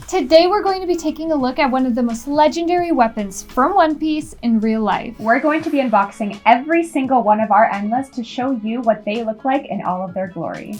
Today we're going to be taking a look at one of the most legendary weapons from One Piece in real life. We're going to be unboxing every single one of our Enmas to show you what they look like in all of their glory.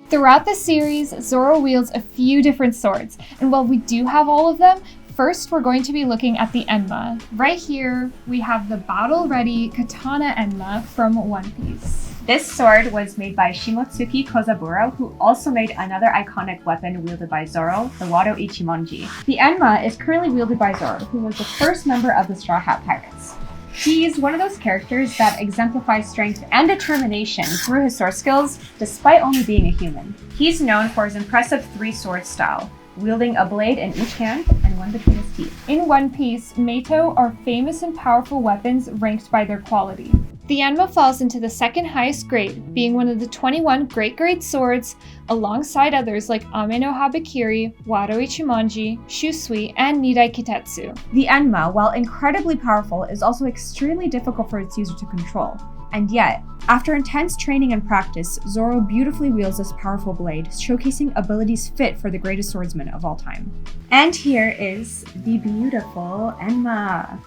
Throughout the series, Zoro wields a few different swords, and while we do have all of them, first we're going to be looking at the Enma. Right here, we have the battle-ready Katana Enma from One Piece. This sword was made by Shimotsuki Kozaburo, who also made another iconic weapon wielded by Zoro, the Wado Ichimonji. The Enma is currently wielded by Zoro, who was the first member of the Straw Hat Pirates. He's one of those characters that exemplifies strength and determination through his sword skills, despite only being a human. He's known for his impressive three-sword style, wielding a blade in each hand and one between his teeth. In One Piece, Meito are famous and powerful weapons ranked by their quality. The Enma falls into the second highest grade, being one of the 21 great grade swords, alongside others like Ame no Habakiri, Wado Ichimonji, Shusui, and Nidai Kitetsu. The Enma, while incredibly powerful, is also extremely difficult for its user to control. And yet, after intense training and practice, Zoro beautifully wields this powerful blade, showcasing abilities fit for the greatest swordsman of all time. And here is the beautiful Enma.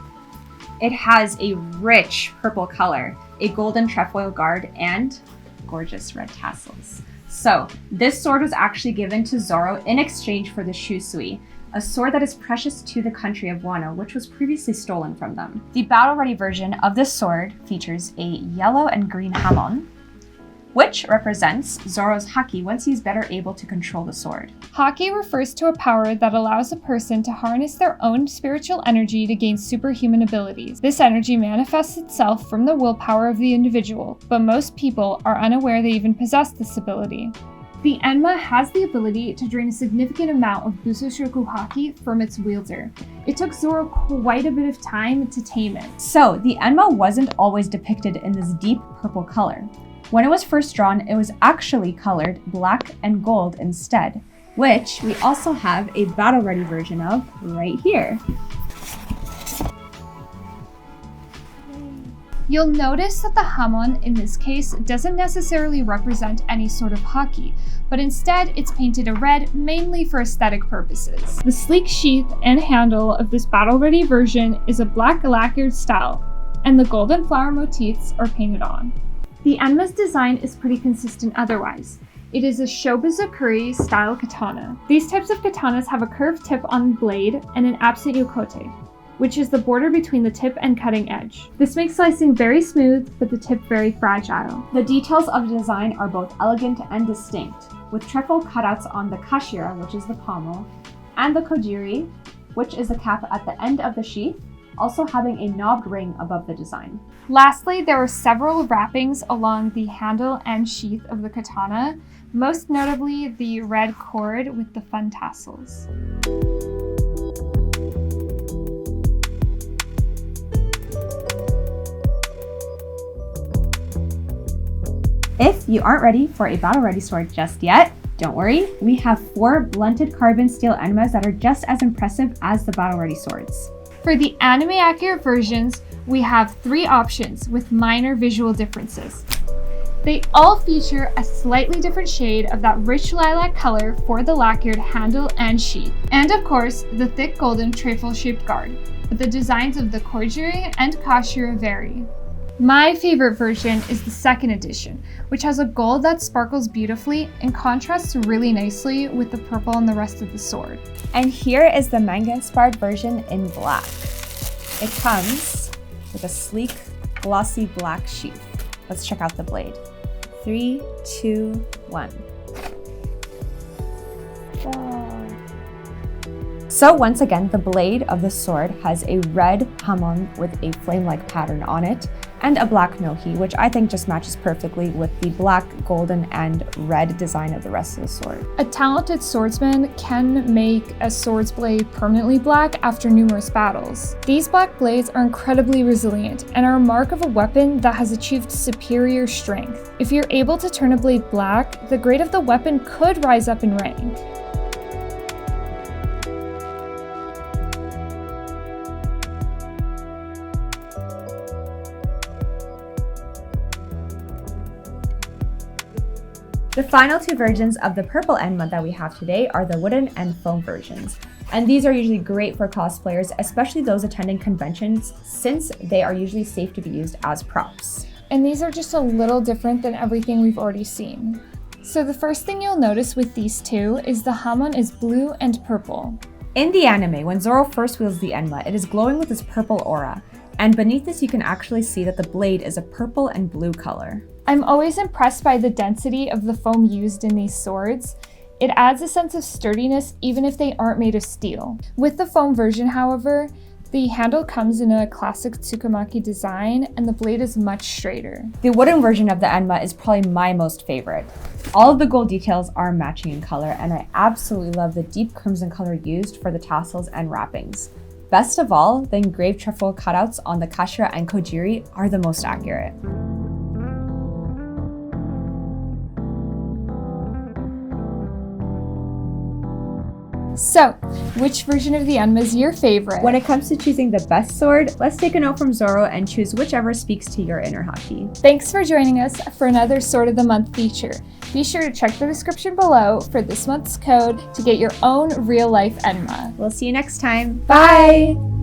It has a rich purple color, a golden trefoil guard, and gorgeous red tassels. So, this sword was actually given to Zoro in exchange for the Shusui, a sword that is precious to the country of Wano, which was previously stolen from them. The battle-ready version of this sword features a yellow and green hamon, which represents Zoro's haki once he's better able to control the sword. Haki refers to a power that allows a person to harness their own spiritual energy to gain superhuman abilities. This energy manifests itself from the willpower of the individual, but most people are unaware they even possess this ability. The Enma has the ability to drain a significant amount of Busoshoku haki from its wielder. It took Zoro quite a bit of time to tame it. So, the Enma wasn't always depicted in this deep purple color. When it was first drawn, it was actually colored black and gold instead, which we also have a battle-ready version of right here. You'll notice that the hamon in this case doesn't necessarily represent any sort of haki, but instead it's painted a red mainly for aesthetic purposes. The sleek sheath and handle of this battle-ready version is a black lacquered style, and the golden flower motifs are painted on. The Enma's design is pretty consistent otherwise. It is a Shobuzakuri style katana. These types of katanas have a curved tip on the blade and an absent yokote, which is the border between the tip and cutting edge. This makes slicing very smooth, but the tip very fragile. The details of the design are both elegant and distinct, with trefoil cutouts on the kashira, which is the pommel, and the kojiri, which is the cap at the end of the sheath, also having a knobbed ring above the design. Lastly, there are several wrappings along the handle and sheath of the katana, most notably the red cord with the fun tassels. If you aren't ready for a battle-ready sword just yet, don't worry, we have 4 blunted carbon steel Enmas that are just as impressive as the battle-ready swords. For the anime-accurate versions, we have 3 options with minor visual differences. They all feature a slightly different shade of that rich lilac color for the lacquered handle and sheath, and of course, the thick golden trefoil-shaped guard, but the designs of the kojiri and kashira vary. My favorite version is the second edition, which has a gold that sparkles beautifully and contrasts really nicely with the purple and the rest of the sword. And here is the manga-inspired version in black. It comes with a sleek, glossy black sheath. Let's check out the blade. 3, 2, 1. Wow. So once again, the blade of the sword has a red hamon with a flame-like pattern on it, and a black nohi, which I think just matches perfectly with the black, golden, and red design of the rest of the sword. A talented swordsman can make a sword's blade permanently black after numerous battles. These black blades are incredibly resilient and are a mark of a weapon that has achieved superior strength. If you're able to turn a blade black, the grade of the weapon could rise up in rank. The final two versions of the purple Enma that we have today are the wooden and foam versions. And these are usually great for cosplayers, especially those attending conventions, since they are usually safe to be used as props. And these are just a little different than everything we've already seen. So the first thing you'll notice with these two is the Hamon is blue and purple. In the anime, when Zoro first wields the Enma, it is glowing with this purple aura. And beneath this, you can actually see that the blade is a purple and blue color. I'm always impressed by the density of the foam used in these swords. It adds a sense of sturdiness even if they aren't made of steel. With the foam version, however, the handle comes in a classic Tsukamaki design and the blade is much straighter. The wooden version of the Enma is probably my most favorite. All of the gold details are matching in color, and I absolutely love the deep crimson color used for the tassels and wrappings. Best of all, the engraved truffle cutouts on the Kashira and Kojiri are the most accurate. So, which version of the Enma is your favorite? When it comes to choosing the best sword, let's take a note from Zoro and choose whichever speaks to your inner haki. Thanks for joining us for another Sword of the Month feature. Be sure to check the description below for this month's code to get your own real-life Enma. We'll see you next time. Bye!